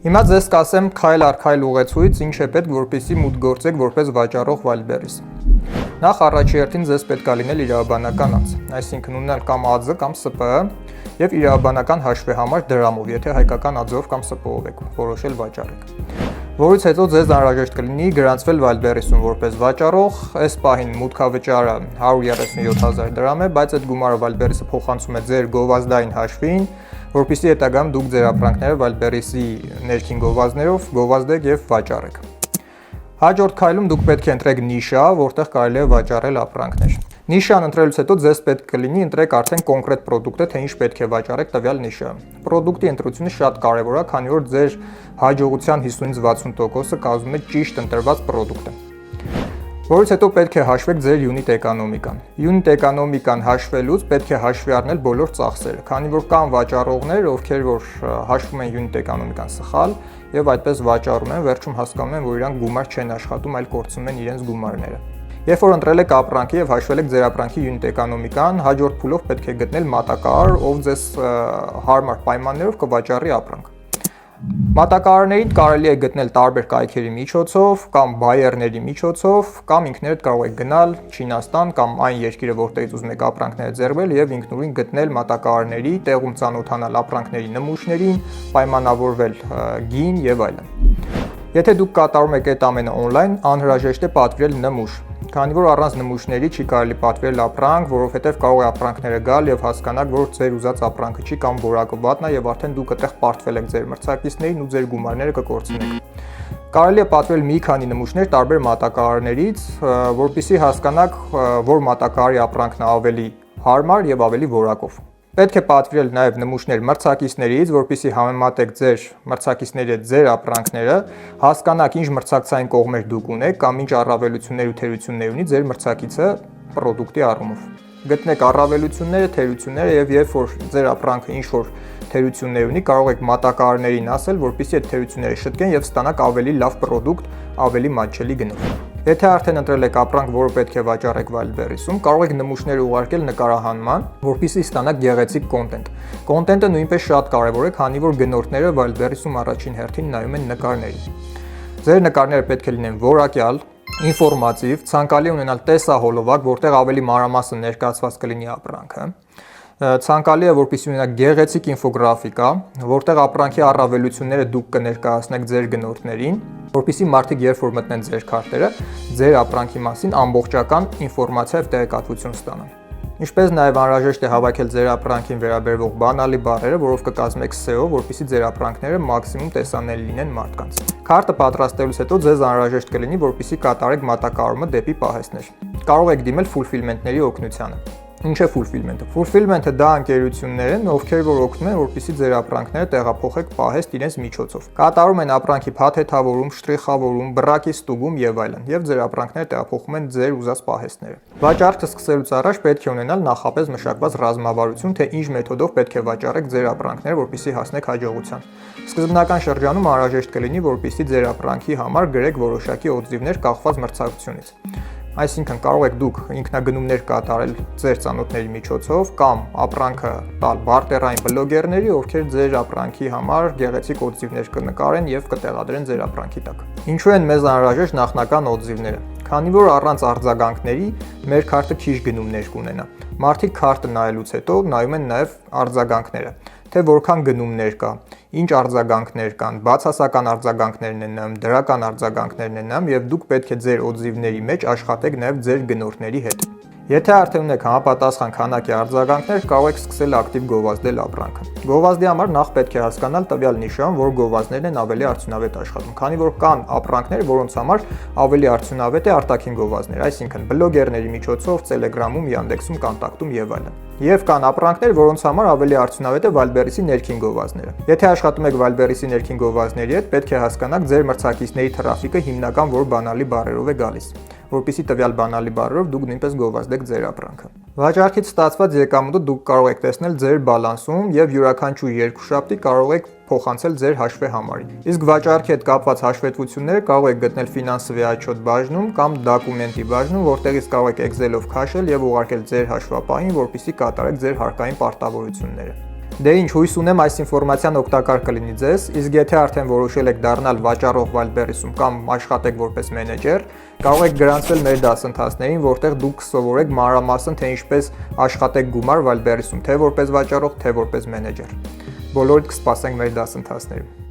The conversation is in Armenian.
Հիմա ձեզ կասեմ քայլ առ քայլ ուղեցույց, ինչ է պետք, որպեսզի մուտք գործեք որպես վաճառող Wildberries։ Նախ առաջի հերթին ձեզ պետք է լինել իրավաբանական անձ, այսինքն ունենալ կամ ԱՁ կամ ՍՊԸ եւ իրավաբանական հաշվեհամար դրամով, եթե հայկական ԱՁ-ով կամ ՍՊՕ-ով եք որոշել վաճառեք։ Որից հետո ձեզ անհրաժեշտ կլինի գրանցվել Wildberries-ում որպես վաճառող, այս պահին մուտքավճարը 137,000 դրամ է, բայց այդ գումարը Wildberries-ը փոխանցում է ձեր գովազդային հաշվին, որպեսզի հետագայում դուք ձեր ապրանքները Wildberries-ի ներքին գովազդներով գովազդեք եւ վաճառեք։ Հաջորդ քայլում դուք պետք է ընտրեք նիշա, որտեղ կարելի է վաճառել ապրանքներ։ Նիշան ընտրելուց հետո ձեզ պետք կլինի ընտրեք արդեն կոնկրետ պրոդուկտը, թե ինչ պետք է վաճառեք տվյալ նիշայում։ Պրոդուկտի ընտրությունը շատ կարևոր է, քանի որ ձեր հաջողության 50-60%-ը կազմում է ճիշտ ընտրված պրոդուկտը։ Որից հետո պետք է հաշվեք ձեր յունիտ էկոնոմիկան։ Յունիտ էկոնոմիկան հաշվելուց պետք է հաշվի առնել բոլոր ծախսերը, քանի որ կան վաճառողներ, ովքեր որ հաշվում են յունիտ էկոնոմիկան սխալ եւ այդպես վաճառում են, վերջում հասկանում են, որ իրանք գումար չեն աշխատում, այլ կորցնում են իրենց գումարները։ Երբ որ ընտրել եք ապրանքի եւ հաշվել եք ձեր ապրանքի յունիտ էկոնոմիկան, հաջորդ փուլով պետք է գտնել մատակարար, ով ձեզ հարմար պայմաններով կվաճառի ապրանք։ Մատակարարներին կարելի է գտնել տարբեր կայքերի միջոցով, կամ բայերների միջոցով, կամ ինքներդ կարող եք գնալ Չինաստան կամ այն երկիրը, որտեղից ուզում եք ապրանքները ձեռվել եւ ինքնուրույն գտնել մատակարարների, տեղում ծանոթանալ ապրանքների նմուշներին, պայմանավորվել գին եւ այլն։ Եթե դուք կատարում եք այդ ամենը on-line, անհրաժեշտ է պատվիրել նմուշ, քանի որ առանց նմուշների չի կարելի պատվիրել ապրանք, որովհետև կարող է ապրանքները գալ եւ հասկանաք, որ ձեր ուզած ապրանքը չի կամ որակը վատն է եւ արդեն դուք այդտեղ պարտվել եք ձեր մրցակիցներին ու ձեր գումարները կկորցնեք։ Կարելի է պատվիրել մի քանի նմուշներ տարբեր մատակարարներից, որպեսզի հասկանաք, որ մատակարարի ապրանքն է ավելի հարմար եւ ավելի որակով։ Պետք է պատվիրել նաև նմուշներ մրցակիցներից, որպեսզի համեմատեք ձեր մրցակիցների հետ ձեր ապրանքները, հասկանաք ինչ մրցակցային կողմեր դուք ունեք կամ ինչ առավելություններ ու թերություններ ունի ձեր մրցակիցը պրոդուկտի առումով։ Գտնեք առավելությունները, թերությունները եւ երբ որ ձեր ապրանքը ինչ որ թերություններ ունի, կարող եք մատակարարներին ասել, որպեսզի այդ թերությունները շտկեն եւ ստանաք ավելի լավ պրոդուկտ, ավելի մատչելի գնով։ Եթե արդեն ընտրել եք ապրանք, որը պետք է վաճառեք Wildberries-ում, կարող եք նմուշները ուղարկել նկարահանման, որպեսզի ստանաք գեղեցիկ կոնտենտ։ Կոնտենտը նույնպես շատ կարևոր է, քանի որ գնորդները Wildberries-ում առաջին հերթին նայում են նկարներին։ Ձեր նկարները պետք է լինեն որակյալ, ինֆորմատիվ, ցանկալի ունենալ տեսահոլովակ, որտեղ ավելի մանրամասն ներկայացված կլինի ապրանքը։ Ցանկալի է, որպեսզի ունենաք գեղեցիկ ինֆոգրաֆիկա, որտեղ ապրանքի առավելությունները դուք կներկայացնեք ձեր գնորդներին, որպեսզի մարդիկ երբ որ մտնեն ձեր քարտերը, ձեր ապրանքի մասին ամբողջական ինֆորմացիա եւ տեղեկատվություն ստանան։ Ինչպես նաև անհրաժեշտ է հավաքել ձեր ապրանքին վերաբերվող բանալի բառերը, որով կկազմեք SEO, որպեսզի ձեր ապրանքները մաքսիմում տեսանելի լինեն մարդկանց։ Քարտը պատրաստելուց հետո ձեզ անհրաժեշտ կլինի, որպեսզի կատարեք մատակարարումը դեպի պահեստներ։ Կարող եք դիմել fulfillment-ների օգնությանը։ Ինչ է fulfillment-ը։ Fulfillment-ը դա ընկերություններ են, ովքեր որ օգնում են, որպեսզի ձեր ապրանքները տեղափոխեք պահեստ իրենց միջոցով։ Կատարում են ապրանքի փաթեթավորում, շտրիխավորում, բռակի ստուգում եւ այլն, եւ ձեր ապրանքները տեղափոխում են ձեր ուզած պահեստները։ Վաճառքը սկսելուց առաջ պետք է ունենալ նախապես մշակված ռազմավարություն, թե ինչ մեթոդով պետք է վաճառեք ձեր ապրանքները, որպեսզի հասնեք հաջողության։ Սկզբնական շրջանում անհրաժեշտ կլինի, որպեսզի ձեր ապրանքի համար գրեք որոշակի օձիվներ կախված մրցակցությունից։ Այսինքն կարող եք դուք ինքնագնումներ կատարել ձեր ծանոթների միջոցով կամ ապրանքը տալ բարտերային բլոգերների, ովքեր ձեր ապրանքի համար գեղեցիկ օձիվներ կնկարեն եւ կտեղադրեն ձեր ապրանքի տակ։ Ինչու են մեզ անհրաժեշտ նախնական օձիվները։ Քանի որ առանց արձագանքների մեր քարտը քիչ գնումներ կունենա։ Մարդիկ քարտը նայելուց հետո նայում են նաեւ արձագանքները, թե որքան գնումներ կա, ինչ արձագանքներ կան, բացասական արձագանքներն են նայում, դրական արձագանքներն են նայում եւ դուք պետք է ձեր օձիվների մեջ աշխատեք նաեւ ձեր գնորդների հետ։ Եթե արդեն ունեք համապատասխան քանակի արձագանքներ, կարող եք սկսել ակտիվ գովազդել ապրանքը։ Գովազդի համար նախ պետք է հասկանալ տվյալ նիշայում, որ գովազդներն են ավելի արդյունավետ աշխատում, քանի որ կան ապրանքներ, որոնց համար ավելի արդյունավետ է արտաքին գովազդներ, այսինքն բլոգերների միջոցով, Telegram-ում, Yandex-ում, Contact-ում եւ այլն։ Եվ կան ապրանքներ, որոնց համար ավելի արդյունավետ է Wildberries-ի ներքին գովազդները։ Եթե աշխատում եք Wildberries-ի ներքին գովազդների հետ, պետք է հասկանաք ձեր մրցակիցների թրաֆիկը հիմնական որ բանալի բառերով է գալիս, որպեսզի տվյալ բանալի բառերով դուք նույնպես գովազդեք ձեր ապրանքը։ Վաճառքից ստացված եկամուտը դուք կարող եք տեսնել ձեր բալանսում եւ յուրաքանչյուր երկուշաբթի կարող եք փոխանցել ձեր հաշվեհամարին։ Իսկ վաճառքի հետ կապված հաշվետվությունները կարող եք գտնել ֆինանսовый отчет բաժնում կամ դոկումենտի բաժնում, որտեղից կարող եք Excel-ով քաշել եւ ուղարկել ձեր հաշվապահին, որպեսզի կատարեք ձեր հարկային պարտավորությունները։ Դե ինչ, հույս ունեմ այս ինֆորմացիան օգտակար կլինի ձեզ, իսկ եթե արդեն որոշել եք դառնալ վաճառող Wildberries-ում կամ աշխատեք որպես մենեջեր, կարող եք գրանցվել մեր դասընթացներին, որտեղ դուք կսովորեք մանրամասն, թե ինչպես աշխատեք գումար Wildberries-ում, թե որպես վաճառող, թե որպես մենեջեր։ Բոլորիդ կսպասենք մեր դասընթացներում։